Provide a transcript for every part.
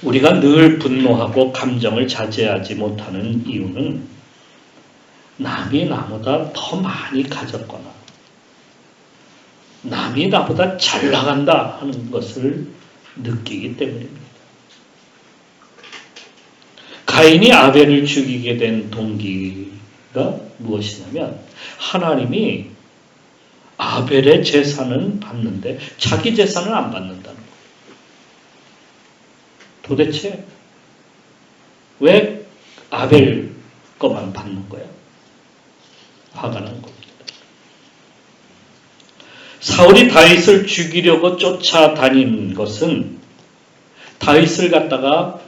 우리가 늘 분노하고 감정을 자제하지 못하는 이유는 남이 나보다 더 많이 가졌거나 남이 나보다 잘 나간다 하는 것을 느끼기 때문입니다. 가인이 아벨을 죽이게 된 동기가 무엇이냐면 하나님이 아벨의 재산은 받는데 자기 재산은 안 받는다는 거예요. 도대체 왜 아벨 것만 받는 거야? 화가 난 겁니다. 사울이 다윗을 죽이려고 쫓아다닌 것은 다윗을 갖다가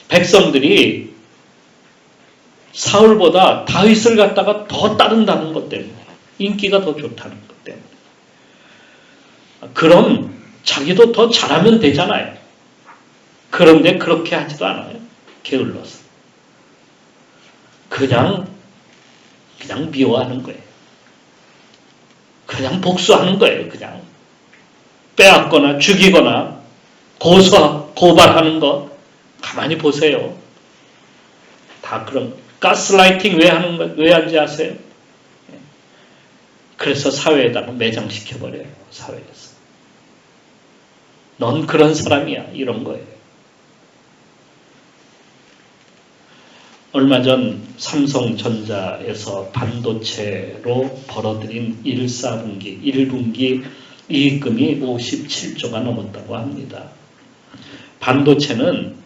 백성들이 사울보다 다윗을 갖다가 더 따른다는 것 때문에, 인기가 더 좋다는 것 때문에. 그럼 자기도 더 잘하면 되잖아요. 그런데 그렇게 하지도 않아요. 게을러서. 그냥 미워하는 거예요. 그냥 복수하는 거예요. 그냥 빼앗거나 죽이거나 고발하는 거 가만히 보세요. 다 그런 가스라이팅 왜 하는지 아세요? 그래서 사회에다가 매장시켜버려요. 사회에서. 넌 그런 사람이야. 이런 거예요. 얼마 전 삼성전자에서 반도체로 벌어들인 1분기 이익금이 57조가 넘었다고 합니다. 반도체는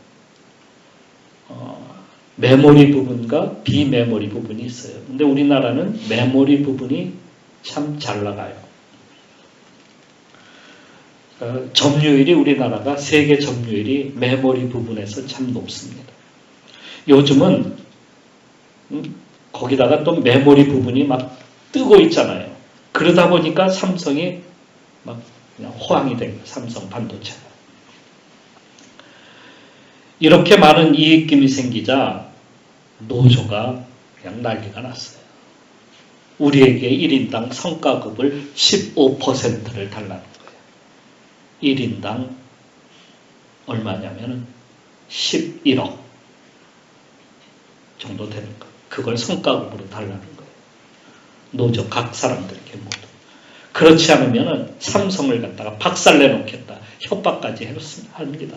메모리 부분과 비메모리 부분이 있어요. 근데 우리나라는 메모리 부분이 참 잘 나가요. 점유율이 우리나라가 세계 점유율이 메모리 부분에서 참 높습니다. 요즘은 거기다가 또 메모리 부분이 막 뜨고 있잖아요. 그러다 보니까 삼성이 막 그냥 호황이 된 거예요. 삼성 반도체가. 이렇게 많은 이익금이 생기자 노조가 그냥 난리가 났어요. 우리에게 1인당 성과급을 15%를 달라는 거예요. 1인당 얼마냐면 11억 정도 되는 거예요. 그걸 성과급으로 달라는 거예요. 노조 각 사람들에게 모두. 그렇지 않으면 삼성을 갖다가 박살내놓겠다. 협박까지 합니다.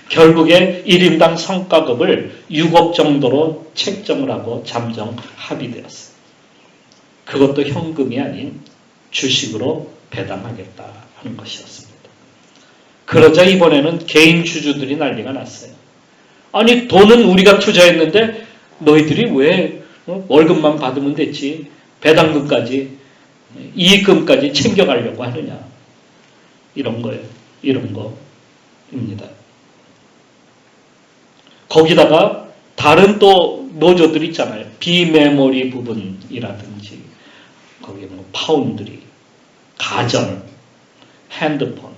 결국에 1인당 성과급을 6억 정도로 책정을 하고 잠정 합의되었어요. 그것도 현금이 아닌 주식으로 배당하겠다 하는 것이었습니다. 그러자 이번에는 개인 주주들이 난리가 났어요. 아니 돈은 우리가 투자했는데 너희들이 왜 월급만 받으면 됐지 배당금까지 이익금까지 챙겨가려고 하느냐. 이런 거예요. 이런 거입니다. 거기다가 다른 또 노조들 있잖아요. 비메모리 부분이라든지 거기 뭐 파운드리, 가전, 핸드폰,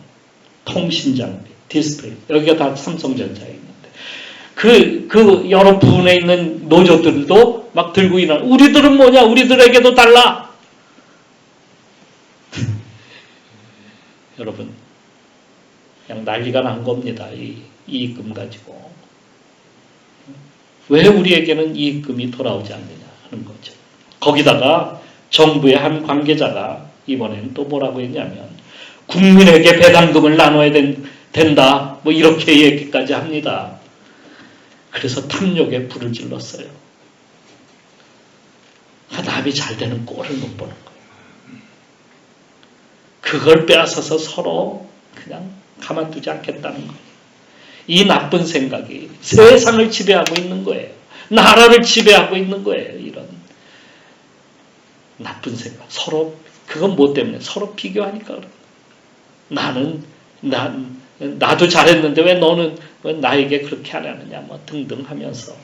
통신장비, 디스플레이 여기가 다 삼성전자에 있는데 그 여러 부분에 있는 노조들도 막 들고 일어나. 우리들은 뭐냐? 우리들에게도 달라. 여러분 그냥 난리가 난 겁니다. 이 이익금 가지고. 왜 우리에게는 이익금이 돌아오지 않느냐 하는 거죠. 거기다가 정부의 한 관계자가 이번에는 또 뭐라고 했냐면 국민에게 배당금을 나눠야 된다. 뭐 이렇게 얘기까지 합니다. 그래서 탐욕에 불을 질렀어요. 남이 잘 되는 꼴을 못 보는 거예요. 그걸 빼앗아서 서로 그냥 가만두지 않겠다는 거예요. 이 나쁜 생각이 세상을 지배하고 있는 거예요. 나라를 지배하고 있는 거예요. 이런 나쁜 생각. 서로 그건 뭐 때문에? 서로 비교하니까 그런. 나도 잘했는데 왜 너는 왜 나에게 그렇게 안 하느냐 뭐 등등 하면서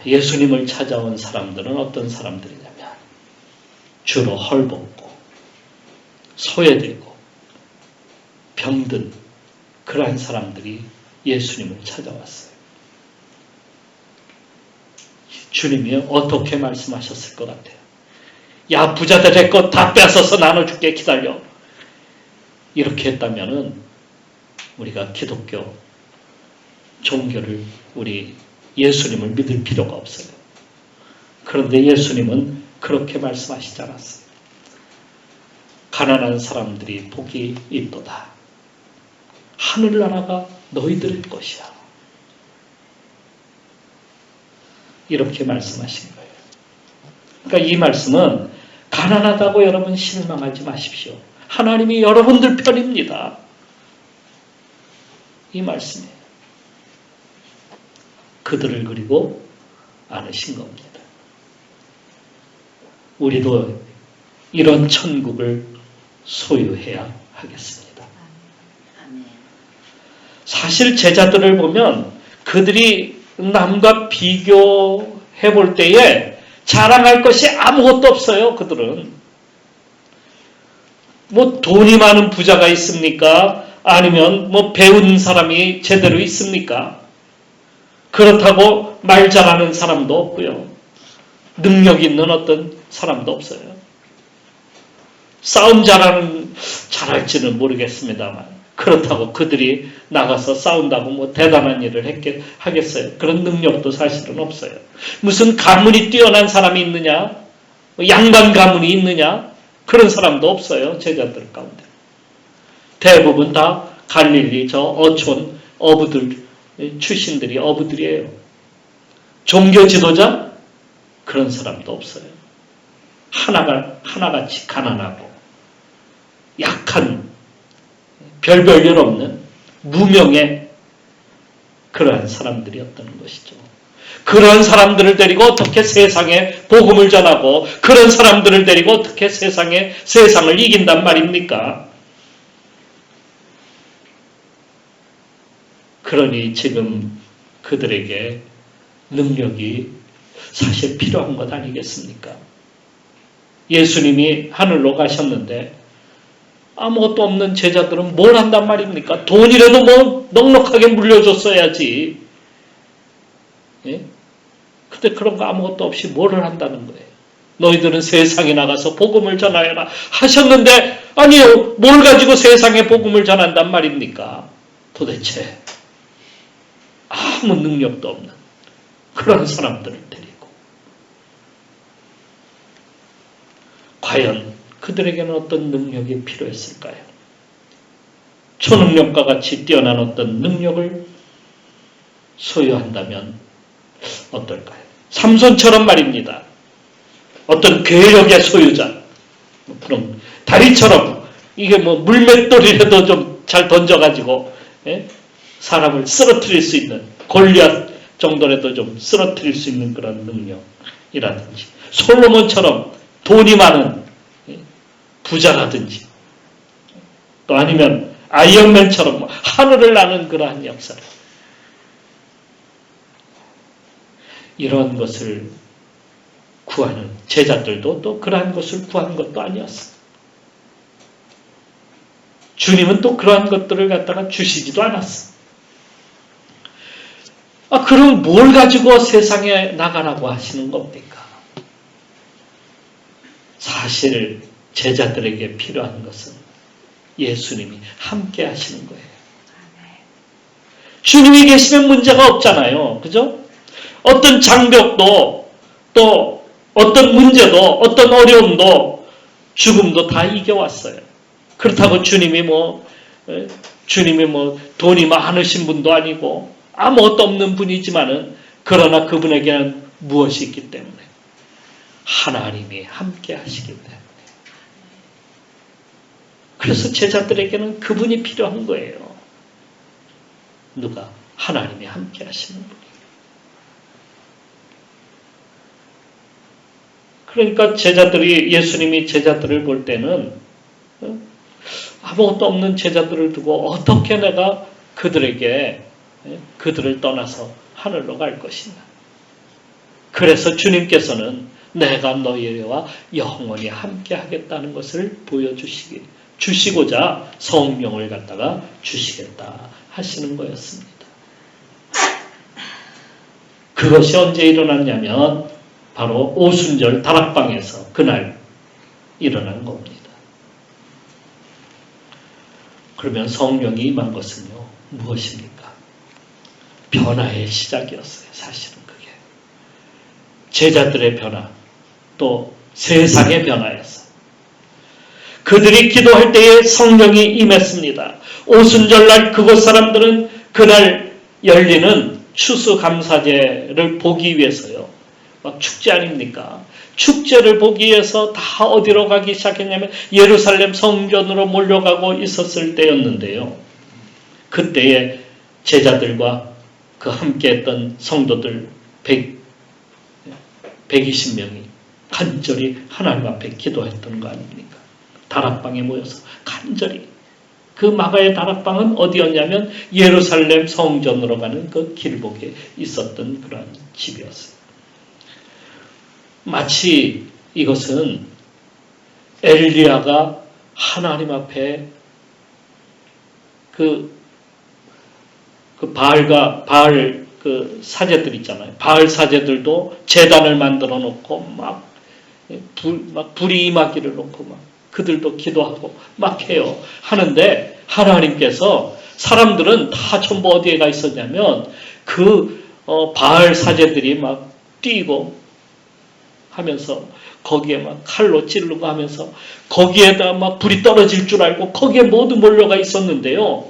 예수님을 찾아온 사람들은 어떤 사람들이냐면 주로 헐벗고 소외되고 병든 그러한 사람들이 예수님을 찾아왔어요. 주님이 어떻게 말씀하셨을 것 같아요? 야 부자들의 것 다 뺏어서 나눠줄게 기다려. 이렇게 했다면은 우리가 기독교 종교를 우리 예수님을 믿을 필요가 없어요. 그런데 예수님은 그렇게 말씀하시지 않았어요. 가난한 사람들이 복이 있도다. 하늘나라가 너희들의 것이야. 이렇게 말씀하신 거예요. 그러니까 이 말씀은 가난하다고 여러분 실망하지 마십시오. 하나님이 여러분들 편입니다. 이 말씀이에요. 그들을 그리고 안으신 겁니다. 우리도 이런 천국을 소유해야 하겠습니다. 사실 제자들을 보면 그들이 남과 비교해 볼 때에 자랑할 것이 아무것도 없어요. 그들은 뭐 돈이 많은 부자가 있습니까? 아니면 뭐 배운 사람이 제대로 있습니까? 그렇다고 말 잘하는 사람도 없고요. 능력 있는 어떤 사람도 없어요. 싸움 잘할지는 모르겠습니다만 그렇다고 그들이 나가서 싸운다고 뭐 대단한 일을 하겠어요. 그런 능력도 사실은 없어요. 무슨 가문이 뛰어난 사람이 있느냐? 양반 가문이 있느냐? 그런 사람도 없어요. 제자들 가운데. 대부분 다 갈릴리 저 어촌 어부들 출신들이 어부들이에요. 종교 지도자? 그런 사람도 없어요. 하나같이 가난하고 약한 별별 일 없는 무명의 그러한 사람들이었다는 것이죠. 그런 사람들을 데리고 어떻게 세상에 복음을 전하고 그런 사람들을 데리고 어떻게 세상을 이긴단 말입니까? 그러니 지금 그들에게 능력이 사실 필요한 것 아니겠습니까? 예수님이 하늘로 가셨는데 아무것도 없는 제자들은 뭘 한단 말입니까? 돈이라도 뭐 넉넉하게 물려줬어야지. 예? 근데 그런 거 아무것도 없이 뭐를 한다는 거예요? 너희들은 세상에 나가서 복음을 전하여라 하셨는데 아니요. 뭘 가지고 세상에 복음을 전한단 말입니까? 도대체 아무 능력도 없는 그런 사람들을 데리고 과연 그들에게는 어떤 능력이 필요했을까요? 초능력과 같이 뛰어난 어떤 능력을 소유한다면 어떨까요? 삼손처럼 말입니다. 어떤 괴력의 소유자, 그런 다리처럼 이게 뭐 물맷돌이라도 좀 잘 던져가지고 사람을 쓰러뜨릴 수 있는 골리앗 정도라도 좀 쓰러뜨릴 수 있는 그런 능력이라든지 솔로몬처럼 돈이 많은 부자라든지 또 아니면 아이언맨처럼 하늘을 나는 그러한 역사를 이런 것을 구하는 제자들도 또 그러한 것을 구한 것도 아니었어요. 주님은 또 그러한 것들을 갖다가 주시지도 않았어요. 그럼 뭘 가지고 세상에 나가라고 하시는 겁니까? 사실 제자들에게 필요한 것은 예수님이 함께 하시는 거예요. 주님이 계시면 문제가 없잖아요. 그죠? 어떤 장벽도 또 어떤 문제도 어떤 어려움도 죽음도 다 이겨왔어요. 그렇다고 주님이 돈이 많으신 분도 아니고 아무것도 없는 분이지만은 그러나 그분에게는 무엇이 있기 때문에 하나님이 함께 하시기 때문에 그래서 제자들에게는 그분이 필요한 거예요. 누가? 하나님이 함께 하시는 분이. 그러니까 예수님이 제자들을 볼 때는 아무것도 없는 제자들을 두고 어떻게 내가 그들을 떠나서 하늘로 갈 것이냐. 그래서 주님께서는 내가 너희와 영원히 함께 하겠다는 것을 주시고자 성령을 갖다가 주시겠다 하시는 거였습니다. 그것이 언제 일어났냐면 바로 오순절 다락방에서 그날 일어난 겁니다. 그러면 성령이 임한 것은요, 무엇입니까? 변화의 시작이었어요. 사실은 그게. 제자들의 변화, 또 세상의 변화였어요. 그들이 기도할 때에 성령이 임했습니다. 오순절날 그곳 사람들은 그날 열리는 추수감사제를 보기 위해서요. 막 축제 아닙니까? 축제를 보기 위해서 다 어디로 가기 시작했냐면 예루살렘 성전으로 몰려가고 있었을 때였는데요. 그때에 제자들과 그 함께했던 성도들 120명이 간절히 하나님 앞에 기도했던 거 아닙니까? 다락방에 모여서 간절히. 그 마가의 다락방은 어디였냐면 예루살렘 성전으로 가는 그 길목에 있었던 그런 집이었어요. 마치 이것은 엘리야가 하나님 앞에 바알 그 사제들 있잖아요. 바알 사제들도 제단을 만들어 놓고 막 불이 임하기를 놓고 막 그들도 기도하고 막 해요. 하는데 하나님께서 사람들은 다 전부 어디에 가 있었냐면 바알 사제들이 막 뛰고 하면서 거기에 막 칼로 찌르고 하면서 거기에다 막 불이 떨어질 줄 알고 거기에 모두 몰려가 있었는데요.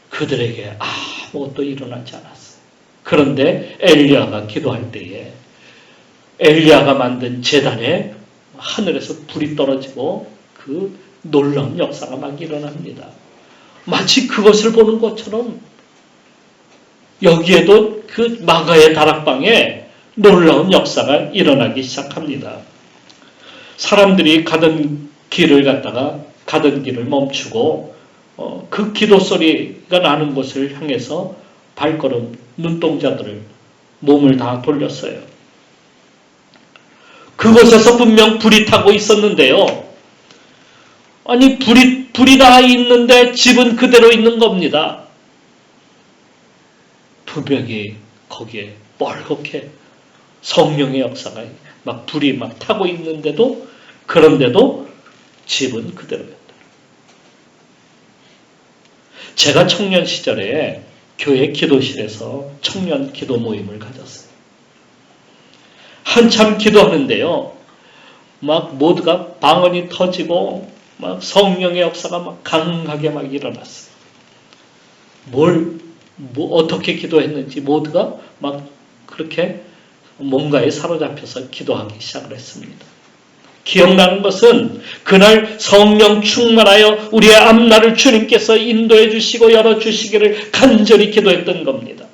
그들에게 아무것도 일어나지 않았어요. 그런데 엘리야가 기도할 때에 엘리야가 만든 제단에 하늘에서 불이 떨어지고 그 놀라운 역사가 막 일어납니다. 마치 그것을 보는 것처럼 여기에도 그 마가의 다락방에 놀라운 역사가 일어나기 시작합니다. 사람들이 가던 길을 멈추고 그 기도 소리가 나는 곳을 향해서 발걸음, 눈동자들을 몸을 다 돌렸어요. 그곳에서 분명 불이 타고 있었는데요. 아니 불이 다 있는데 집은 그대로 있는 겁니다. 분명히 거기에 뻘겋게 성령의 역사가 막 불이 막 타고 있는데도 그런데도 집은 그대로였다. 제가 청년 시절에 교회 기도실에서 청년 기도 모임을 가졌어요. 한참 기도하는데요. 막 모두가 방언이 터지고 막 성령의 역사가 막 강하게 막 일어났어요. 어떻게 기도했는지 모두가 막 그렇게 뭔가에 사로잡혀서 기도하기 시작을 했습니다. 기억나는 것은 그날 성령 충만하여 우리의 앞날을 주님께서 인도해 주시고 열어주시기를 간절히 기도했던 겁니다.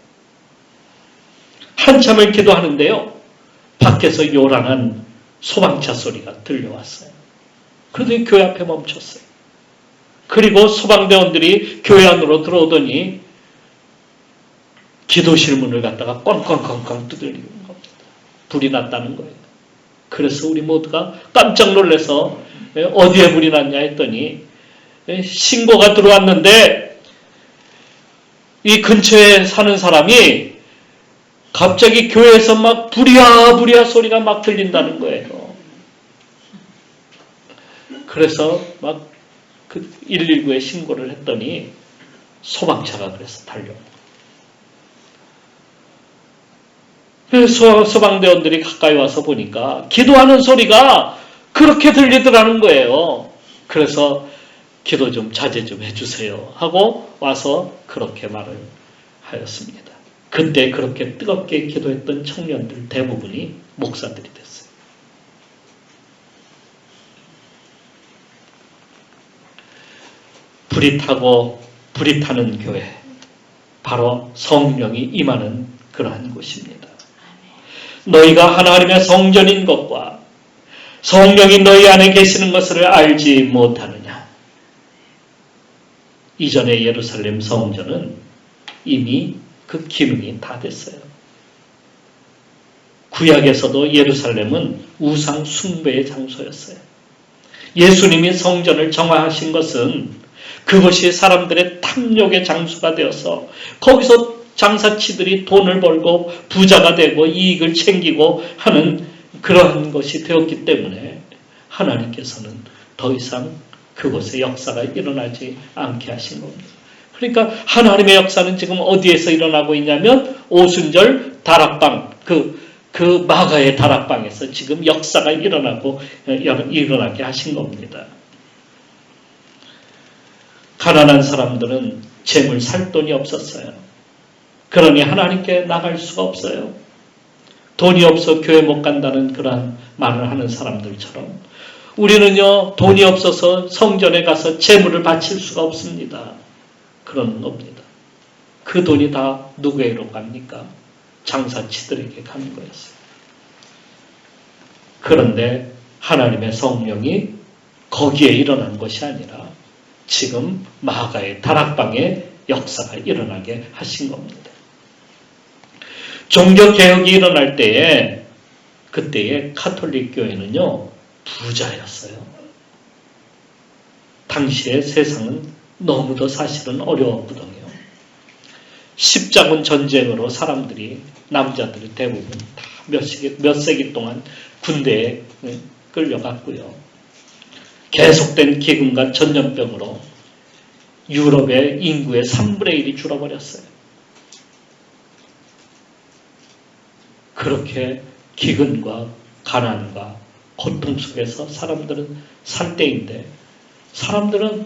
한참을 기도하는데요. 밖에서 요란한 소방차 소리가 들려왔어요. 그런데 교회 앞에 멈췄어요. 그리고 소방대원들이 교회 안으로 들어오더니 기도실 문을 갖다가 꽝꽝꽝꽝 두들리는 겁니다. 불이 났다는 거예요. 그래서 우리 모두가 깜짝 놀라서 어디에 불이 났냐 했더니 신고가 들어왔는데 이 근처에 사는 사람이 갑자기 교회에서 막 부랴부랴 소리가 막 들린다는 거예요. 그래서 막 그 119에 신고를 했더니 소방차가 그래서 달려옵니다. 그래서 소방대원들이 가까이 와서 보니까 기도하는 소리가 그렇게 들리더라는 거예요. 그래서 기도 좀 자제 좀 해주세요 하고 와서 그렇게 말을 하였습니다. 그때 그렇게 뜨겁게 기도했던 청년들 대부분이 목사들이 됐어요. 불이 타는 교회, 바로 성령이 임하는 그러한 곳입니다. 너희가 하나님의 성전인 것과 성령이 너희 안에 계시는 것을 알지 못하느냐. 이전의 예루살렘 성전은 이미 그 기능이 다 됐어요. 구약에서도 예루살렘은 우상 숭배의 장소였어요. 예수님이 성전을 정화하신 것은 그것이 사람들의 탐욕의 장소가 되어서 거기서 장사치들이 돈을 벌고 부자가 되고 이익을 챙기고 하는 그러한 것이 되었기 때문에 하나님께서는 더 이상 그곳에 역사가 일어나지 않게 하신 겁니다. 그러니까 하나님의 역사는 지금 어디에서 일어나고 있냐면 오순절 다락방, 그 마가의 다락방에서 지금 역사가 일어나게 하신 겁니다. 가난한 사람들은 재물 살 돈이 없었어요. 그러니 하나님께 나갈 수가 없어요. 돈이 없어 교회 못 간다는 그러한 말을 하는 사람들처럼 우리는요, 돈이 없어서 성전에 가서 재물을 바칠 수가 없습니다. 그러는 겁니다. 그 돈이 다 누구에게로 갑니까? 장사치들에게 가는 거였어요. 그런데 하나님의 성령이 거기에 일어난 것이 아니라 지금 마가의 다락방에 역사가 일어나게 하신 겁니다. 종교개혁이 일어날 때에 그때의 가톨릭 교회는요, 부자였어요. 당시의 세상은 너무도 사실은 어려웠거든요. 십자군 전쟁으로 사람들이, 남자들이 대부분 다 몇 세기 동안 군대에 끌려갔고요. 계속된 기근과 전염병으로 유럽의 인구의 3분의 1이 줄어버렸어요. 그렇게 기근과 가난과 고통 속에서 사람들은 살 때인데, 사람들은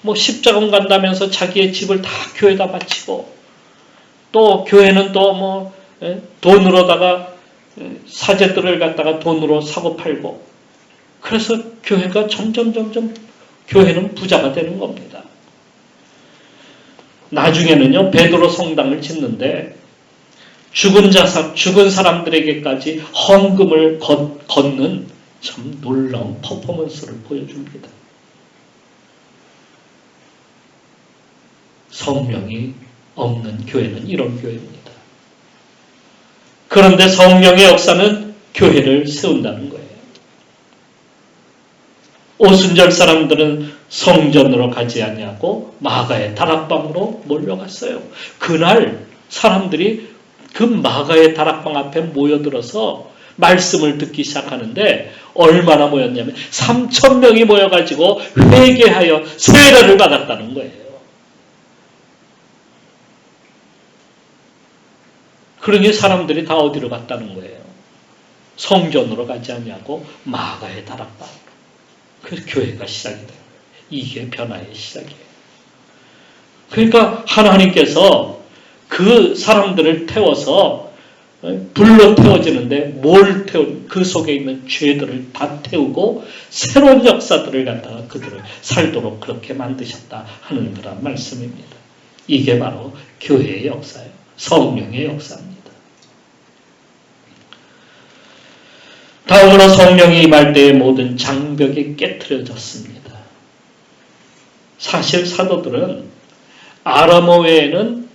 뭐 십자군 간다면서 자기의 집을 다 교회에다 바치고, 또 교회는 또 뭐 돈으로다가 사제들을 갖다가 돈으로 사고 팔고, 그래서 교회가 점점 교회는 부자가 되는 겁니다. 나중에는요, 베드로 성당을 짓는데 죽은 사람들에게까지 헌금을 걷는 참 놀라운 퍼포먼스를 보여줍니다. 성령이 없는 교회는 이런 교회입니다. 그런데 성령의 역사는 교회를 세운다는 거예요. 오순절 사람들은 성전으로 가지 아니하고 마가의 다락방으로 몰려갔어요. 그날 사람들이 그 마가의 다락방 앞에 모여들어서 말씀을 듣기 시작하는데 얼마나 모였냐면 3,000명이 모여가지고 회개하여 세례를 받았다는 거예요. 그러니 사람들이 다 어디로 갔다는 거예요? 성전으로 가지 아니하고 마가의 다락방으로. 그래서 교회가 시작이 돼요. 이게 변화의 시작이에요. 그러니까 하나님께서 그 사람들을 태워서 불로 태워지는데 그 속에 있는 죄들을 다 태우고 새로운 역사들을 갖다가 그들을 살도록 그렇게 만드셨다 하는 그런 말씀입니다. 이게 바로 교회의 역사예요. 성령의 역사입니다. 다음으로 성령이 임할 때의 모든 장벽이 깨트려졌습니다. 사실 사도들은 아람어 외에는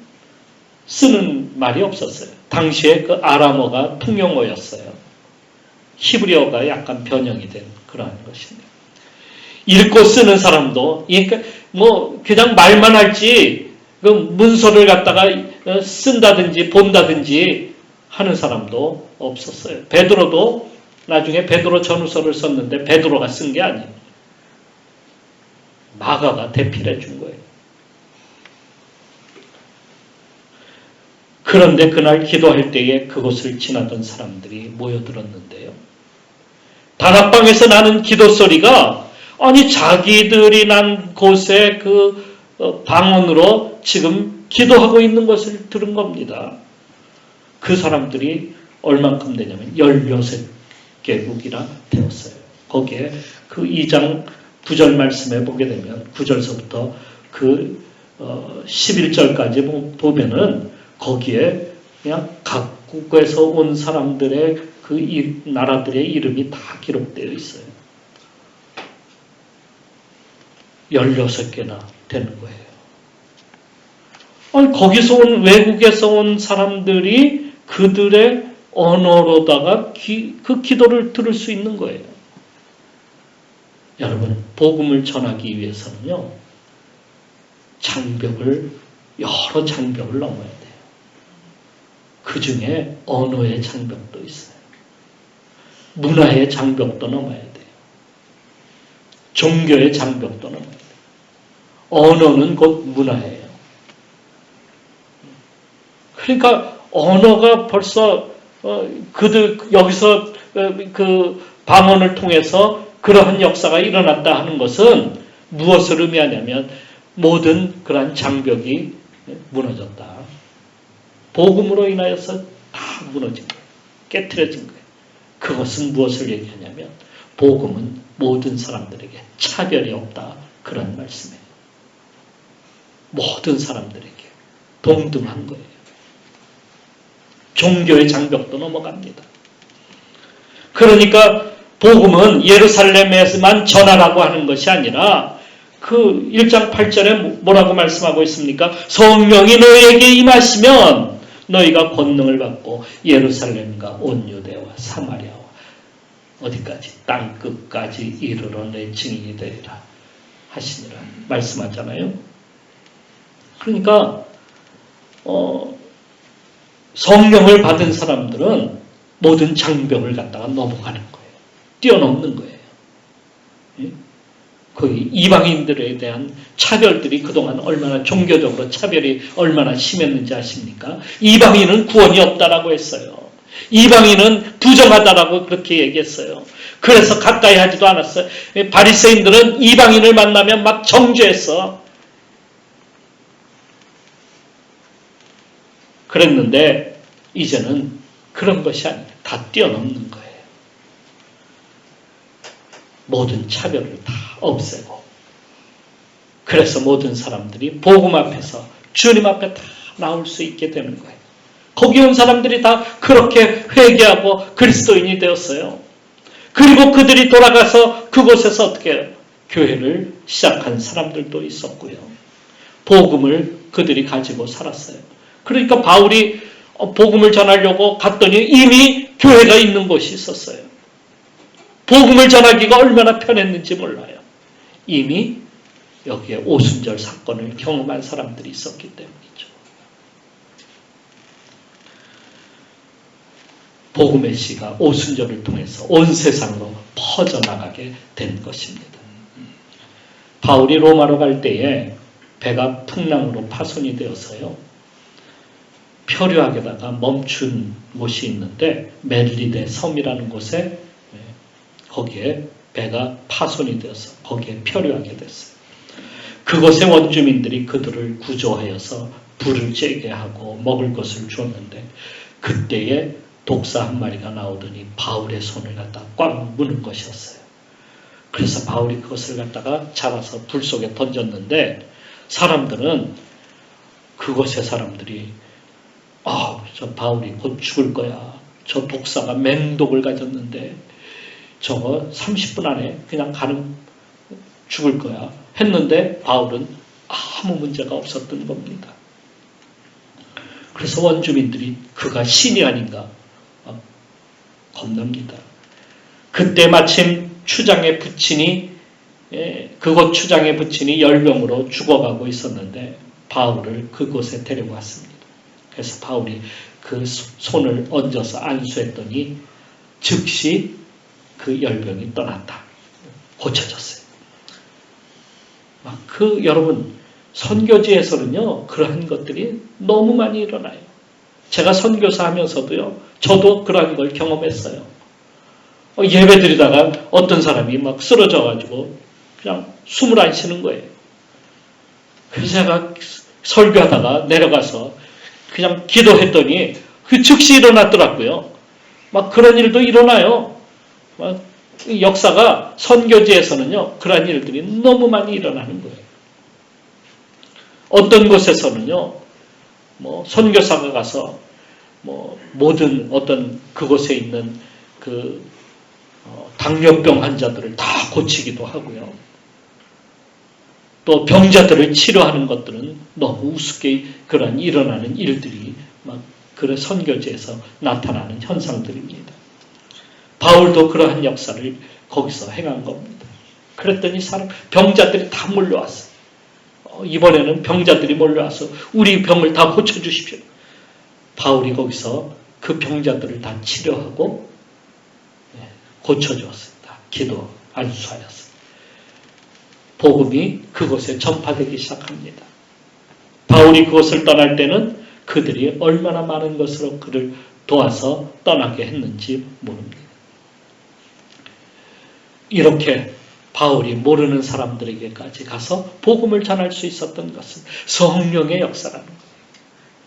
쓰는 말이 없었어요. 당시에 그 아람어가 통용어였어요. 히브리어가 약간 변형이 된 그러한 것입니다. 읽고 쓰는 사람도 뭐 그냥 말만 할지 그 문서를 갖다가 쓴다든지 본다든지 하는 사람도 없었어요. 베드로도 나중에 베드로 전후서를 썼는데 베드로가 쓴 게 아니에요. 마가가 대필해 준 거예요. 그런데 그날 기도할 때에 그곳을 지나던 사람들이 모여들었는데요. 다락방에서 나는 기도 소리가 아니 자기들이 난 곳에 그 방언으로 지금 기도하고 있는 것을 들은 겁니다. 그 사람들이 얼만큼 되냐면 16개국이나 되었어요. 거기에 그 2장 9절 말씀에 보게 되면 9절서부터 그 11절까지 보면은 거기에 그냥 각국에서 온 사람들의 그 나라들의 이름이 다 기록되어 있어요. 16개나 되는 거예요. 아니, 거기서 외국에서 온 사람들이 그들의 언어로다가 그 기도를 들을 수 있는 거예요. 여러분, 복음을 전하기 위해서는요, 여러 장벽을 넘어야 돼요. 그 중에 언어의 장벽도 있어요. 문화의 장벽도 넘어야 돼요. 종교의 장벽도 넘어야 돼요. 언어는 곧 문화예요. 그러니까 언어가 벌써 그들 여기서 그 방언을 통해서 그러한 역사가 일어났다 하는 것은 무엇을 의미하냐면 모든 그러한 장벽이 무너졌다. 복음으로 인하여서 다 무너진 거예요. 깨트려진 거예요. 그것은 무엇을 얘기하냐면 복음은 모든 사람들에게 차별이 없다. 그런 말씀이에요. 모든 사람들에게 동등한 거예요. 종교의 장벽도 넘어갑니다. 그러니까 복음은 예루살렘에서만 전하라고 하는 것이 아니라 그 1장 8절에 뭐라고 말씀하고 있습니까? 성령이 너희에게 임하시면 너희가 권능을 받고 예루살렘과 온 유대와 사마리아와 어디까지? 땅 끝까지 이르러 내 증인이 되리라 하시니라 말씀하잖아요. 그러니까 성령을 받은 사람들은 모든 장벽을 갖다가 넘어가는 거예요. 뛰어넘는 거예요. 거의 이방인들에 대한 차별들이 그동안 얼마나 종교적으로 차별이 얼마나 심했는지 아십니까? 이방인은 구원이 없다라고 했어요. 이방인은 부정하다라고 그렇게 얘기했어요. 그래서 가까이 하지도 않았어요. 바리새인들은 이방인을 만나면 막 정죄했어. 그랬는데 이제는 그런 것이 아니라 다 뛰어넘는 거예요. 모든 차별을 다 없애고 그래서 모든 사람들이 복음 앞에서 주님 앞에 다 나올 수 있게 되는 거예요. 거기 온 사람들이 다 그렇게 회개하고 그리스도인이 되었어요. 그리고 그들이 돌아가서 그곳에서 어떻게 해요? 교회를 시작한 사람들도 있었고요. 복음을 그들이 가지고 살았어요. 그러니까 바울이 복음을 전하려고 갔더니 이미 교회가 있는 곳이 있었어요. 복음을 전하기가 얼마나 편했는지 몰라요. 이미 여기에 오순절 사건을 경험한 사람들이 있었기 때문이죠. 복음의 씨가 오순절을 통해서 온 세상으로 퍼져나가게 된 것입니다. 바울이 로마로 갈 때에 배가 풍랑으로 파손이 되어서요. 표류하게다가 멈춘 곳이 있는데 멜리데 섬이라는 곳에 거기에 배가 파손이 되어서 거기에 표류하게 됐어요. 그곳의 원주민들이 그들을 구조하여서 불을 쬐게 하고 먹을 것을 주었는데 그때에 독사 한 마리가 나오더니 바울의 손을 갖다 꽉 무는 것이었어요. 그래서 바울이 그것을 갖다가 잡아서 불 속에 던졌는데 사람들은 그곳의 사람들이 저 바울이 곧 죽을 거야. 저 독사가 맹독을 가졌는데 저거 30분 안에 그냥 죽을 거야. 했는데 바울은 아무 문제가 없었던 겁니다. 그래서 원주민들이 그가 신이 아닌가 겁납니다. 그때 마침 추장에 부친이 그곳 추장에 부친이 열병으로 죽어가고 있었는데 바울을 그곳에 데려갔습니다. 그래서 바울이 그 손을 얹어서 안수했더니 즉시 그 열병이 떠났다. 고쳐졌어요. 여러분 선교지에서는요 그러한 것들이 너무 많이 일어나요. 제가 선교사 하면서도요 저도 그러한 걸 경험했어요. 예배 드리다가 어떤 사람이 막 쓰러져가지고 그냥 숨을 안 쉬는 거예요. 그래서 제가 설교하다가 내려가서 그냥 기도했더니 그 즉시 일어났더라고요. 막 그런 일도 일어나요. 막 역사가 선교지에서는요 그런 일들이 너무 많이 일어나는 거예요. 어떤 곳에서는요 선교사가 가서 모든 어떤 그곳에 있는 그 당뇨병 환자들을 다 고치기도 하고요. 또 병자들을 치료하는 것들은 너무 우습게 그런 일어나는 일들이 막 그런 선교지에서 나타나는 현상들입니다. 바울도 그러한 역사를 거기서 행한 겁니다. 그랬더니 병자들이 다 몰려왔어요. 이번에는 병자들이 몰려와서 우리 병을 다 고쳐주십시오. 바울이 거기서 그 병자들을 다 치료하고 고쳐주었습니다. 기도 안수하였습니다. 복음이 그곳에 전파되기 시작합니다. 바울이 그곳을 떠날 때는 그들이 얼마나 많은 것으로 그를 도와서 떠나게 했는지 모릅니다. 이렇게 바울이 모르는 사람들에게까지 가서 복음을 전할 수 있었던 것은 성령의 역사라는 거예요.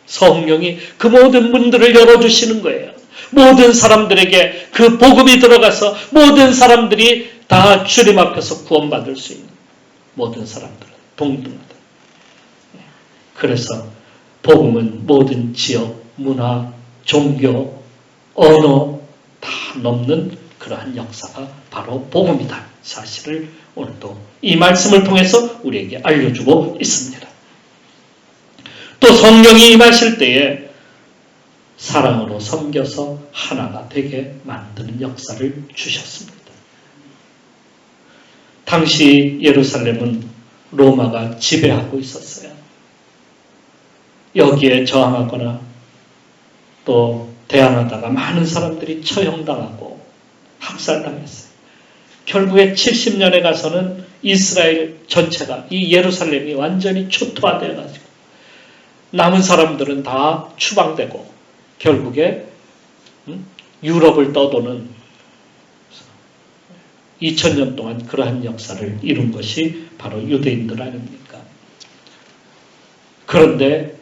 성령이 그 모든 문들을 열어주시는 거예요. 모든 사람들에게 그 복음이 들어가서 모든 사람들이 다 주님 앞에서 구원받을 수 있는, 모든 사람들은 동등하다. 그래서 복음은 모든 지역, 문화, 종교, 언어 다 넘는 그러한 역사가 바로 복음이다. 사실을 오늘도 이 말씀을 통해서 우리에게 알려주고 있습니다. 또 성령이 임하실 때에 사랑으로 섬겨서 하나가 되게 만드는 역사를 주셨습니다. 당시 예루살렘은 로마가 지배하고 있었어요. 여기에 저항하거나 또 대항하다가 많은 사람들이 처형당하고 학살당했어요. 결국에 70년에 가서는 이스라엘 전체가, 이 예루살렘이 완전히 초토화되어가지고 남은 사람들은 다 추방되고 결국에 유럽을 떠도는 2000년 동안 그러한 역사를 이룬 것이 바로 유대인들 아닙니까? 그런데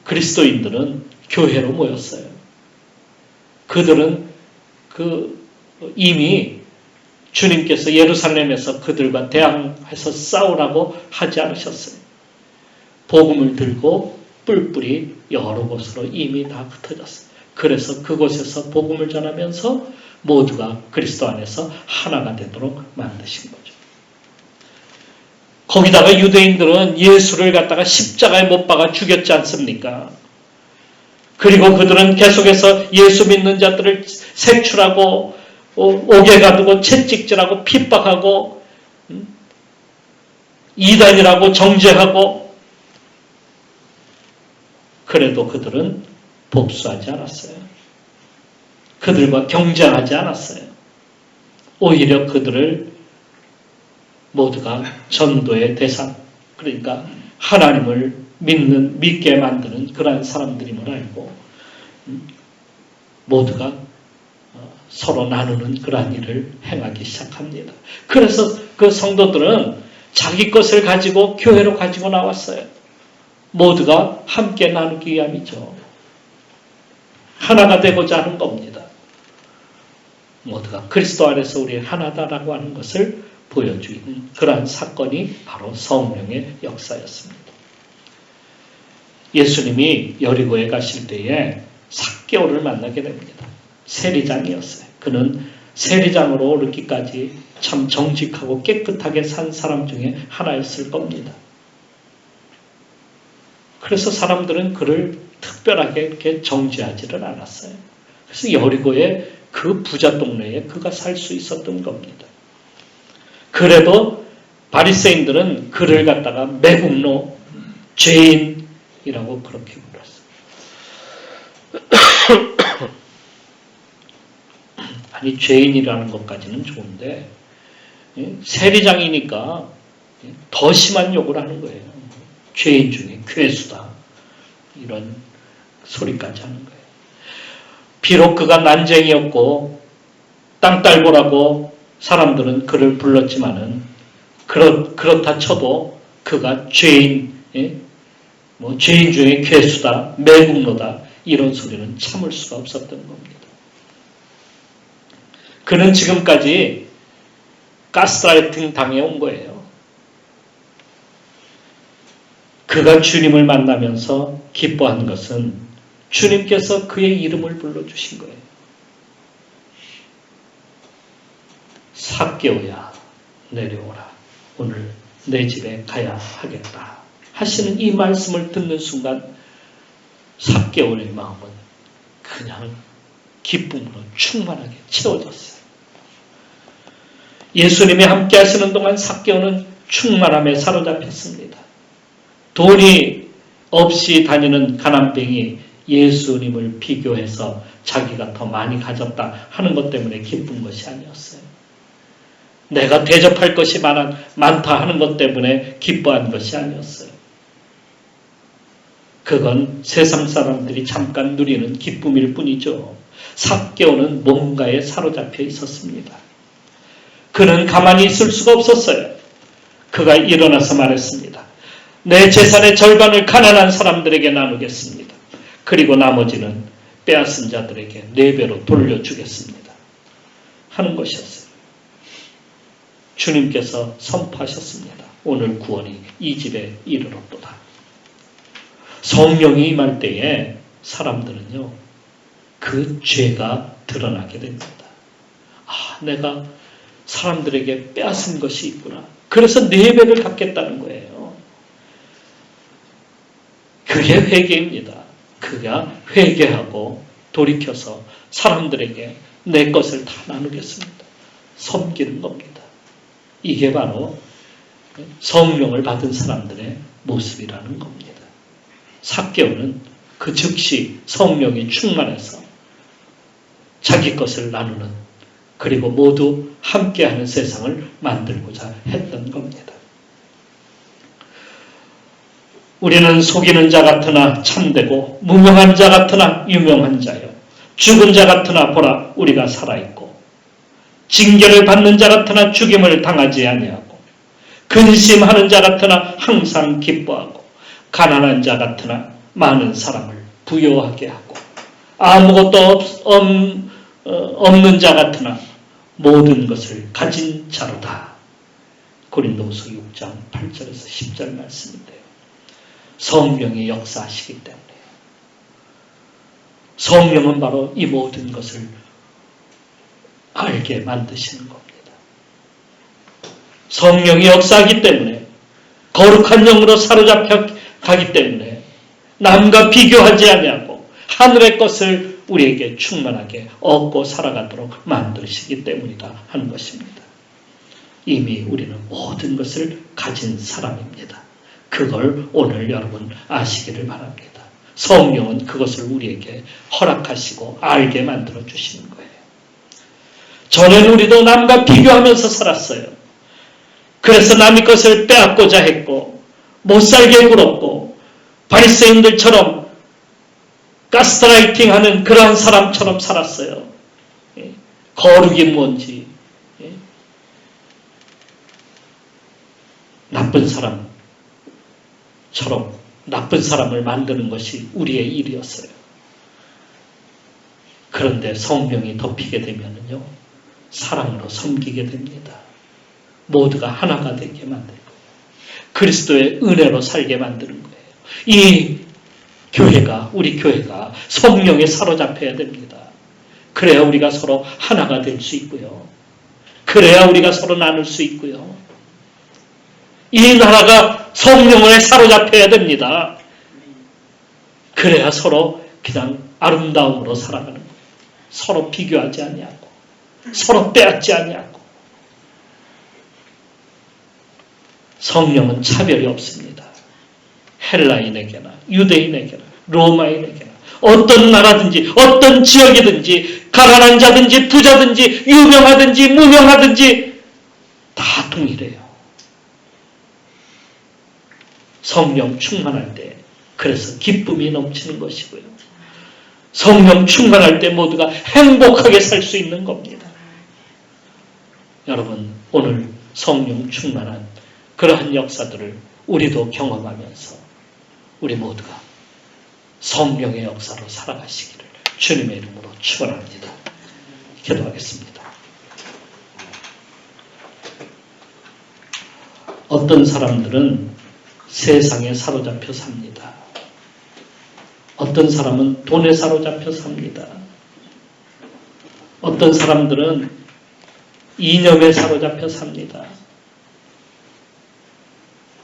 그리스도인들은 교회로 모였어요. 그들은 이미 주님께서 예루살렘에서 그들과 대항해서 싸우라고 하지 않으셨어요. 복음을 들고 뿔뿔이 여러 곳으로 이미 다 흩어졌어요. 그래서 그곳에서 복음을 전하면서 모두가 그리스도 안에서 하나가 되도록 만드신 거죠. 거기다가 유대인들은 예수를 갖다가 십자가에 못 박아 죽였지 않습니까? 그리고 그들은 계속해서 예수 믿는 자들을 색출하고 옥에 가두고 채찍질하고 핍박하고 이단이라고 정죄하고, 그래도 그들은 복수하지 않았어요. 그들과 경쟁하지 않았어요. 오히려 그들을 모두가 전도의 대상, 그러니까 하나님을 믿게 만드는 그러한 사람들임을 알고 모두가 서로 나누는 그러한 일을 행하기 시작합니다. 그래서 그 성도들은 자기 것을 가지고 교회로 가지고 나왔어요. 모두가 함께 나누기 위함이죠. 하나가 되고자 하는 겁니다. 모두가 그리스도 안에서 우리 하나다라고 하는 것을 보여주는 그러한 사건이 바로 성령의 역사였습니다. 예수님이 여리고에 가실 때에 삭개오를 만나게 됩니다. 세리장이었어요. 그는 세리장으로 오르기까지 참 정직하고 깨끗하게 산 사람 중에 하나였을 겁니다. 그래서 사람들은 그를 특별하게 이렇게 정죄하지를 않았어요. 그래서 여리고의 그 부자 동네에 그가 살 수 있었던 겁니다. 그래도 바리새인들은 그를 갖다가 매국노, 죄인이라고 그렇게 불렀어요. 아니, 죄인이라는 것까지는 좋은데 세리장이니까 더 심한 욕을 하는 거예요. 죄인 중에 괴수다, 이런 소리까지 하는 거예요. 비록 그가 난쟁이였고 땅딸보라고 사람들은 그를 불렀지만은 그렇다 쳐도 그가 죄인, 죄인 중에 괴수다, 매국노다, 이런 소리는 참을 수가 없었던 겁니다. 그는 지금까지 가스라이팅 당해온 거예요. 그가 주님을 만나면서 기뻐한 것은 주님께서 그의 이름을 불러주신 거예요. 삭개오야, 내려오라. 오늘 내 집에 가야 하겠다 하시는 이 말씀을 듣는 순간 삭개오의 마음은 그냥 기쁨으로 충만하게 채워졌어요. 예수님이 함께 하시는 동안 삭개오는 충만함에 사로잡혔습니다. 돈이 없이 다니는 가난뱅이 예수님을 비교해서 자기가 더 많이 가졌다 하는 것 때문에 기쁜 것이 아니었어요. 내가 대접할 것이 많다 하는 것 때문에 기뻐한 것이 아니었어요. 그건 세상 사람들이 잠깐 누리는 기쁨일 뿐이죠. 삭개오는 뭔가에 사로잡혀 있었습니다. 그는 가만히 있을 수가 없었어요. 그가 일어나서 말했습니다. 내 재산의 절반을 가난한 사람들에게 나누겠습니다. 그리고 나머지는 빼앗은 자들에게 4배로 돌려주겠습니다. 하는 것이었어요. 주님께서 선포하셨습니다. 오늘 구원이 이 집에 이르렀도다. 성령이 임할 때에 사람들은요, 그 죄가 드러나게 됩니다. 아, 내가 사람들에게 빼앗은 것이 있구나. 그래서 4배를 갚겠다는 거예요. 그게 회개입니다. 그가 회개하고 돌이켜서 사람들에게 내 것을 다 나누겠습니다. 섬기는 겁니다. 이게 바로 성령을 받은 사람들의 모습이라는 겁니다. 삭개오는 그 즉시 성령이 충만해서 자기 것을 나누는, 그리고 모두 함께하는 세상을 만들고자 했던 겁니다. 우리는 속이는 자 같으나 참되고 무명한 자 같으나 유명한 자요, 죽은 자 같으나 보라 우리가 살아있고, 징계를 받는 자 같으나 죽임을 당하지 아니하고, 근심하는 자 같으나 항상 기뻐하고, 가난한 자 같으나 많은 사람을 부요하게 하고, 아무것도 없는 자 같으나 모든 것을 가진 자로다. 고린도후서 6장 8절에서 10절 말씀인데요. 성령이 역사하시기 때문에, 성령은 바로 이 모든 것을 알게 만드시는 겁니다. 성령이 역사하기 때문에, 거룩한 영으로 사로잡혀 가기 때문에 남과 비교하지 아니하고 하늘의 것을 우리에게 충만하게 얻고 살아가도록 만드시기 때문이다 하는 것입니다. 이미 우리는 모든 것을 가진 사람입니다. 그걸 오늘 여러분 아시기를 바랍니다. 성령은 그것을 우리에게 허락하시고 알게 만들어 주시는 거예요. 전에는 우리도 남과 비교하면서 살았어요. 그래서 남의 것을 빼앗고자 했고, 못살게 굴었고, 바리새인들처럼 가스라이팅하는 그러한 사람처럼 살았어요. 거룩이 뭔지, 나쁜 사람처럼 나쁜 사람을 만드는 것이 우리의 일이었어요. 그런데 성령이 덮이게 되면요, 사랑으로 섬기게 됩니다. 모두가 하나가 되게 만들고 그리스도의 은혜로 살게 만드는 거예요. 이 교회가, 우리 교회가 성령에 사로잡혀야 됩니다. 그래야 우리가 서로 하나가 될 수 있고요. 그래야 우리가 서로 나눌 수 있고요. 이 나라가 성령에 사로잡혀야 됩니다. 그래야 서로 그냥 아름다움으로 살아가는 거예요. 서로 비교하지 아니하고, 서로 빼앗지 아니하고. 성령은 차별이 없습니다. 헬라인에게나 유대인에게나 로마인에게나 어떤 나라든지 어떤 지역이든지 가난한 자든지 부자든지 유명하든지 무명하든지 다 동일해요. 성령 충만할 때 그래서 기쁨이 넘치는 것이고요. 성령 충만할 때 모두가 행복하게 살 수 있는 겁니다. 여러분, 오늘 성령 충만한 그러한 역사들을 우리도 경험하면서 우리 모두가 성령의 역사로 살아가시기를 주님의 이름으로 축원합니다. 기도하겠습니다. 어떤 사람들은 세상에 사로잡혀 삽니다. 어떤 사람은 돈에 사로잡혀 삽니다. 어떤 사람들은 이념에 사로잡혀 삽니다.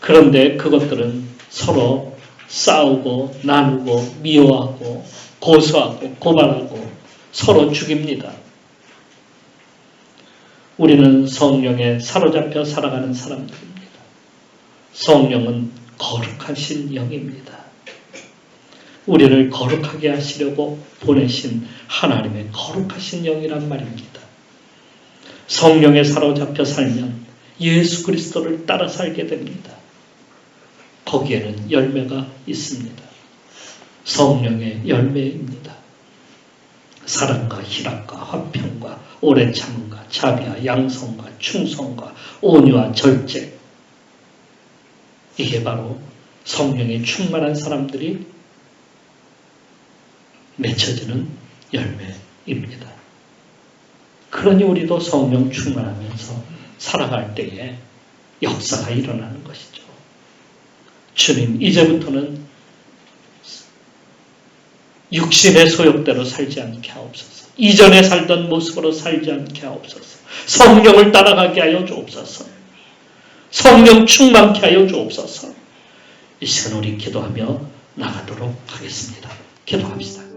그런데 그것들은 서로 싸우고 나누고 미워하고 고소하고 고발하고 서로 죽입니다. 우리는 성령에 사로잡혀 살아가는 사람들입니다. 성령은 거룩하신 영입니다. 우리를 거룩하게 하시려고 보내신 하나님의 거룩하신 영이란 말입니다. 성령에 사로잡혀 살면 예수 그리스도를 따라 살게 됩니다. 거기에는 열매가 있습니다. 성령의 열매입니다. 사랑과 희락과 화평과 오래 참음과 자비와 양성과 충성과 온유와 절제, 이게 바로 성령에 충만한 사람들이 맺혀지는 열매입니다. 그러니 우리도 성령 충만하면서 살아갈 때에 역사가 일어나는 것이죠. 주님, 이제부터는 육신의 소욕대로 살지 않게 하옵소서. 이전에 살던 모습으로 살지 않게 하옵소서. 성령을 따라가게 하여 주옵소서. 성령 충만케 하여 주옵소서. 이 시간 우리 기도하며 나가도록 하겠습니다. 기도합시다.